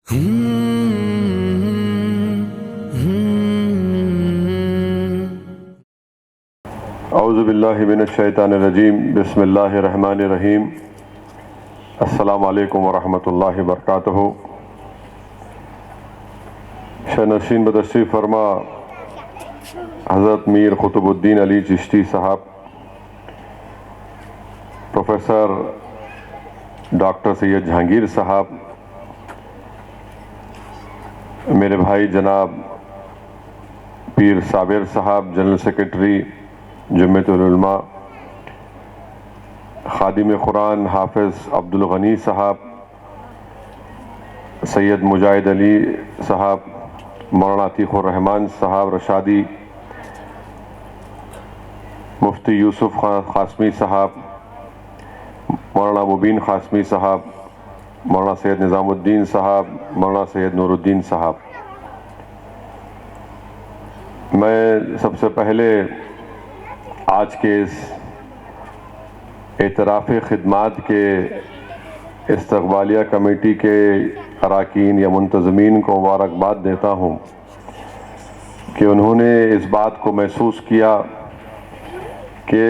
اعوذ باللہ من الشیطان الرجیم، بسم اللہ الرحمن الرحیم۔ السلام علیکم ورحمۃ اللہ وبرکاتہ۔ شنشین بدشریف فرما حضرت میر قطب الدین علی چشتی صاحب، پروفیسر ڈاکٹر سید جہانگیر صاحب، میرے بھائی جناب پیر صابر صاحب، جنرل سیکرٹری جمعیت العلماء، خادم قرآن حافظ عبد الغنی صاحب، سید مجاہد علی صاحب، مولانا عتیق الرحمان صاحب رشادی، مفتی یوسف قاسمی صاحب، مولانا مبین قاسمی صاحب، مولانا سید نظام الدین صاحب، مولانا سید نور الدین صاحب، میں سب سے پہلے آج کے اس اعتراف خدمات کے استقبالیہ کمیٹی کے اراکین یا منتظمین کو مبارکباد دیتا ہوں کہ انہوں نے اس بات کو محسوس کیا کہ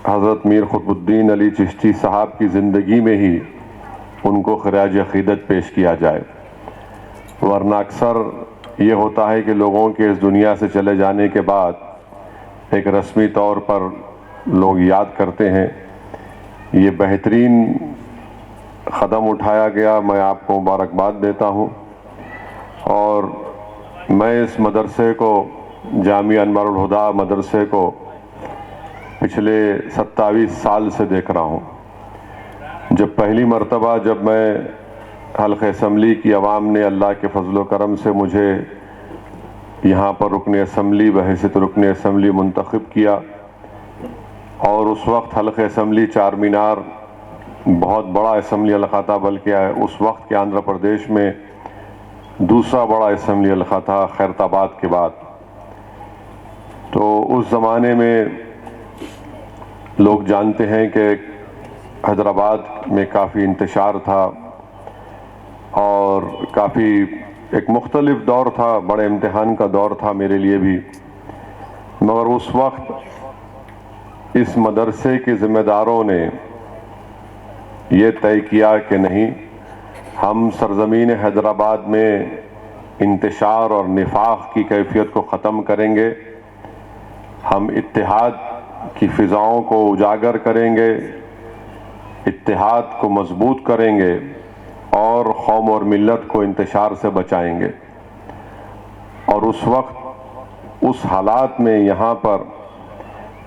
حضرت میر قطب الدین علی چشتی صاحب کی زندگی میں ہی ان کو خراج عقیدت پیش کیا جائے، ورنہ اکثر یہ ہوتا ہے کہ لوگوں کے اس دنیا سے چلے جانے کے بعد ایک رسمی طور پر لوگ یاد کرتے ہیں۔ یہ بہترین قدم اٹھایا گیا، میں آپ کو مبارکباد دیتا ہوں، اور میں اس مدرسے کو، جامعہ انوار الہدیٰ مدرسے کو پچھلے 27 سال سے دیکھ رہا ہوں۔ جب پہلی مرتبہ جب میں حلقہ اسمبلی کی عوام نے اللہ کے فضل و کرم سے مجھے یہاں پر رکن اسمبلی بحیثیت رکن اسمبلی منتخب کیا، اور اس وقت حلقہ اسمبلی چار مینار بہت بڑا اسمبلی حلقہ تھا، بلکہ اس وقت کے آندھرا پردیش میں دوسرا بڑا اسمبلی حلقہ تھا خیرت آباد کے بعد۔ تو اس زمانے میں لوگ جانتے ہیں کہ حیدرآباد میں کافی انتشار تھا اور کافی ایک مختلف دور تھا، بڑے امتحان کا دور تھا میرے لیے بھی، مگر اس وقت اس مدرسے کے ذمہ داروں نے یہ طے کیا کہ نہیں، ہم سرزمین حیدرآباد میں انتشار اور نفاق کی کیفیت کو ختم کریں گے، ہم اتحاد کی فضاؤں کو اجاگر کریں گے، اتحاد کو مضبوط کریں گے اور قوم اور ملت کو انتشار سے بچائیں گے۔ اور اس وقت اس حالات میں یہاں پر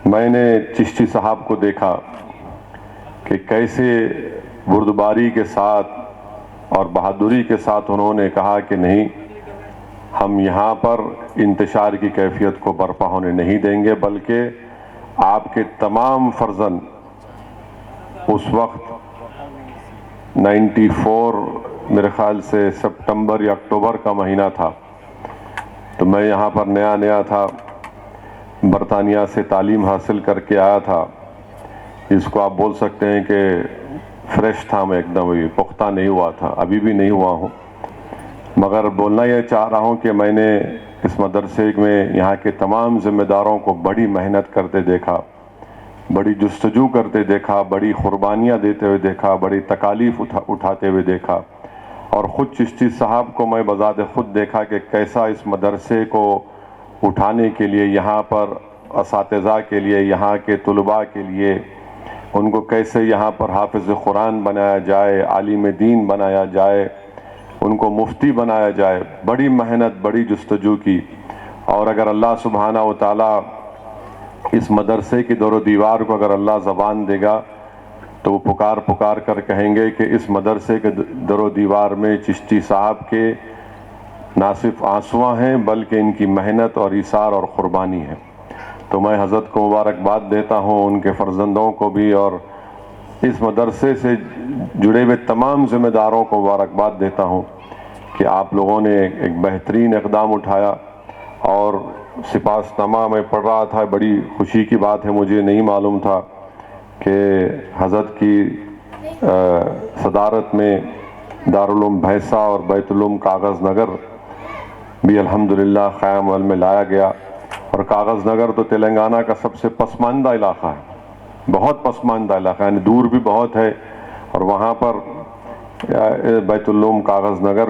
میں نے چشتی صاحب کو دیکھا کہ کیسے بردباری کے ساتھ اور بہادری کے ساتھ انہوں نے کہا کہ نہیں، ہم یہاں پر انتشار کی کیفیت کو برپا ہونے نہیں دیں گے، بلکہ آپ کے تمام فرزند اس وقت 94 میرے خیال سے سپتمبر یا اکتوبر کا مہینہ تھا، تو میں یہاں پر نیا تھا، برطانیہ سے تعلیم حاصل کر کے آیا تھا، جس کو آپ بول سکتے ہیں کہ فریش تھا، میں ایک دم پختہ نہیں ہوا تھا، ابھی بھی نہیں ہوا ہوں، مگر بولنا یہ چاہ رہا ہوں کہ میں نے اس مدرسے میں یہاں کے تمام ذمہ داروں کو بڑی محنت کرتے دیکھا، بڑی جستجو کرتے دیکھا، بڑی قربانیاں دیتے ہوئے دیکھا، بڑی تکالیف اٹھاتے ہوئے دیکھا، اور خود چشتی صاحب کو میں بذات خود دیکھا کہ کیسا اس مدرسے کو اٹھانے کے لیے، یہاں پر اساتذہ کے لیے، یہاں کے طلباء کے لیے، ان کو کیسے یہاں پر حافظ قرآن بنایا جائے، عالم دین بنایا جائے، ان کو مفتی بنایا جائے، بڑی محنت، بڑی جستجو کی۔ اور اگر اللہ سبحانہ و تعالیٰ اس مدرسے کی در و دیوار کو اگر اللہ زبان دے گا تو وہ پکار کر کہیں گے کہ اس مدرسے کے در و دیوار میں چشتی صاحب کے نہ صرف آنسواں ہیں بلکہ ان کی محنت اور ایثار اور قربانی ہے۔ تو میں حضرت کو مبارکباد دیتا ہوں، ان کے فرزندوں کو بھی، اور اس مدرسے سے جڑے ہوئے تمام ذمہ داروں کو مبارکباد دیتا ہوں کہ آپ لوگوں نے ایک بہترین اقدام اٹھایا۔ اور سپاسنامہ میں پڑھ رہا تھا، بڑی خوشی کی بات ہے، مجھے نہیں معلوم تھا کہ حضرت کی صدارت میں دارالعلوم بھینسا اور بیت العلوم کاغذ نگر بھی الحمدللہ قیام عمل میں لایا گیا. اور کاغذ نگر تو تلنگانہ کا سب سے پسماندہ علاقہ ہے، بہت پسماندہ علاقہ ہے، یعنی دور بھی بہت ہے. اور وہاں پر بیت العلوم کاغذ نگر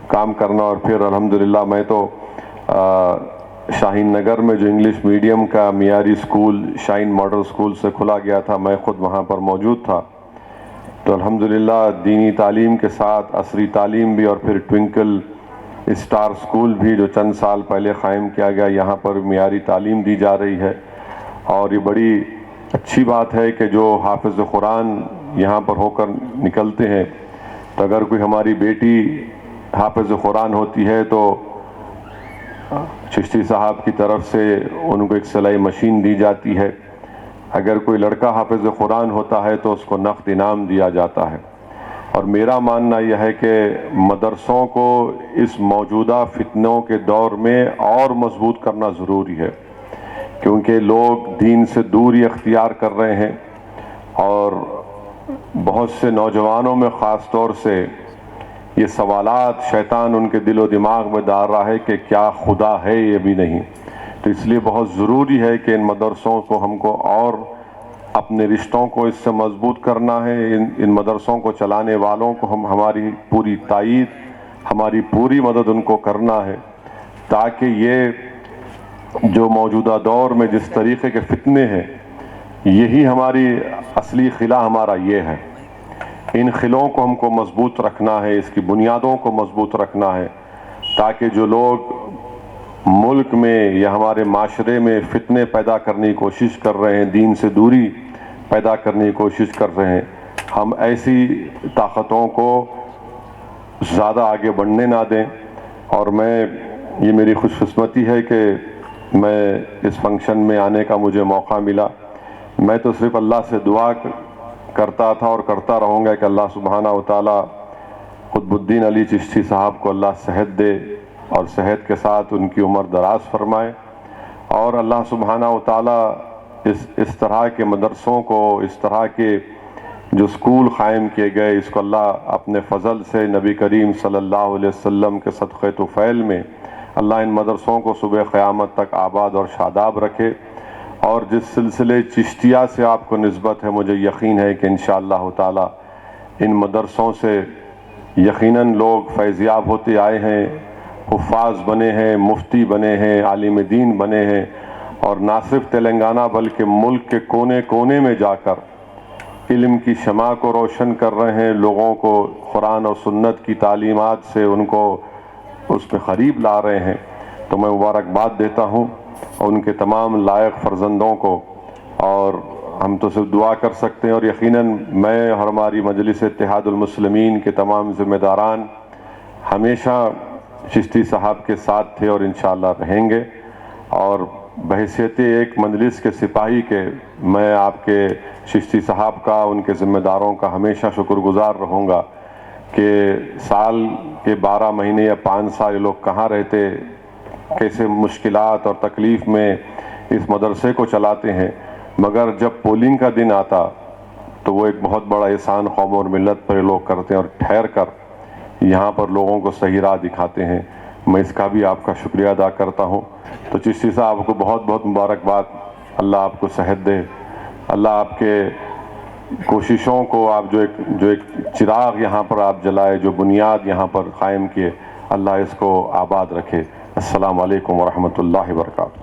کام کرنا، اور پھر الحمدللہ میں تو شاہین نگر میں جو انگلش میڈیم کا معیاری اسکول شاہین ماڈل اسکول سے کھلا گیا تھا، میں خود وہاں پر موجود تھا. تو الحمدللہ دینی تعلیم کے ساتھ عصری تعلیم بھی، اور پھر ٹوئنکل اسٹار اسکول بھی جو چند سال پہلے قائم کیا گیا، یہاں پر معیاری تعلیم دی جا رہی ہے. اور یہ بڑی اچھی بات ہے کہ جو حافظ قرآن یہاں پر ہو کر نکلتے ہیں، تو اگر کوئی ہماری بیٹی حافظ قرآن ہوتی ہے تو چشتی صاحب کی طرف سے ان کو ایک سلائی مشین دی جاتی ہے. اگر کوئی لڑکا حافظ قرآن ہوتا ہے تو اس کو نقد انعام دیا جاتا ہے. اور میرا ماننا یہ ہے کہ مدرسوں کو اس موجودہ فتنوں کے دور میں اور مضبوط کرنا ضروری ہے، کیونکہ لوگ دین سے دوری اختیار کر رہے ہیں. اور بہت سے نوجوانوں میں خاص طور سے یہ سوالات شیطان ان کے دل و دماغ میں ڈال رہا ہے کہ کیا خدا ہے، یہ بھی نہیں. تو اس لیے بہت ضروری ہے کہ ان مدرسوں کو ہم کو اور اپنے رشتوں کو اس سے مضبوط کرنا ہے. ان مدرسوں کو چلانے والوں کو ہماری پوری تائید، ہماری پوری مدد ان کو کرنا ہے، تاکہ یہ جو موجودہ دور میں جس طریقے کے فتنے ہیں، یہی ہماری اصلی خلا ہمارا یہ ہے. ان خلوں کو ہم کو مضبوط رکھنا ہے، اس کی بنیادوں کو مضبوط رکھنا ہے، تاکہ جو لوگ ملک میں یا ہمارے معاشرے میں فتنے پیدا کرنے کی کوشش کر رہے ہیں، دین سے دوری پیدا کرنے کی کوشش کر رہے ہیں، ہم ایسی طاقتوں کو زیادہ آگے بڑھنے نہ دیں. اور یہ میری خوش قسمتی ہے کہ میں اس فنکشن میں آنے کا مجھے موقع ملا. میں تو صرف اللہ سے دعا کرتا تھا اور کرتا رہوں گا کہ اللہ سبحانہ و تعالی قطب الدین علی چشتی صاحب کو اللہ صحت دے، اور صحت کے ساتھ ان کی عمر دراز فرمائے. اور اللہ سبحانہ و تعالی اس طرح کے مدرسوں کو، اس طرح کے جو اسکول قائم کیے گئے، اس کو اللہ اپنے فضل سے نبی کریم صلی اللہ علیہ وسلم کے صدقہ طفیل میں اللہ ان مدرسوں کو صبح قیامت تک آباد اور شاداب رکھے. اور جس سلسلے چشتیہ سے آپ کو نسبت ہے، مجھے یقین ہے کہ انشاءاللہ تعالی ان مدرسوں سے یقیناً لوگ فیضیاب ہوتے آئے ہیں، حفاظ بنے ہیں، مفتی بنے ہیں، عالم دین بنے ہیں، اور نہ صرف تلنگانہ بلکہ ملک کے کونے کونے میں جا کر علم کی شمع کو روشن کر رہے ہیں، لوگوں کو قرآن اور سنت کی تعلیمات سے ان کو اس میں قریب لا رہے ہیں. تو میں مبارکباد دیتا ہوں ان کے تمام لائق فرزندوں کو، اور ہم تو صرف دعا کر سکتے ہیں. اور یقیناً میں اور ہماری مجلس اتحاد المسلمین کے تمام ذمہ داران ہمیشہ چشتی صاحب کے ساتھ تھے اور انشاءاللہ رہیں گے. اور بحیثیت ایک مجلس کے سپاہی کے میں آپ کے چشتی صاحب کا، ان کے ذمہ داروں کا ہمیشہ شکر گزار رہوں گا کہ سال کے 12 مہینے یا 5 سال یہ لوگ کہاں رہتے، کیسے مشکلات اور تکلیف میں اس مدرسے کو چلاتے ہیں، مگر جب پولنگ کا دن آتا تو وہ ایک بہت بڑا احسان قوم اور ملت پر یہ لوگ کرتے ہیں، اور ٹھہر کر یہاں پر لوگوں کو صحیح راہ دکھاتے ہیں. میں اس کا بھی آپ کا شکریہ ادا کرتا ہوں. تو چشتی صاحب کو بہت بہت مبارکباد. اللہ آپ کو صحت دے، اللہ آپ کے کوششوں کو، آپ جو ایک چراغ یہاں پر آپ جلائے، جو بنیاد یہاں پر قائم کیے، اللہ اس کو آباد رکھے. السلام علیکم ورحمۃ اللہ وبرکاتہ.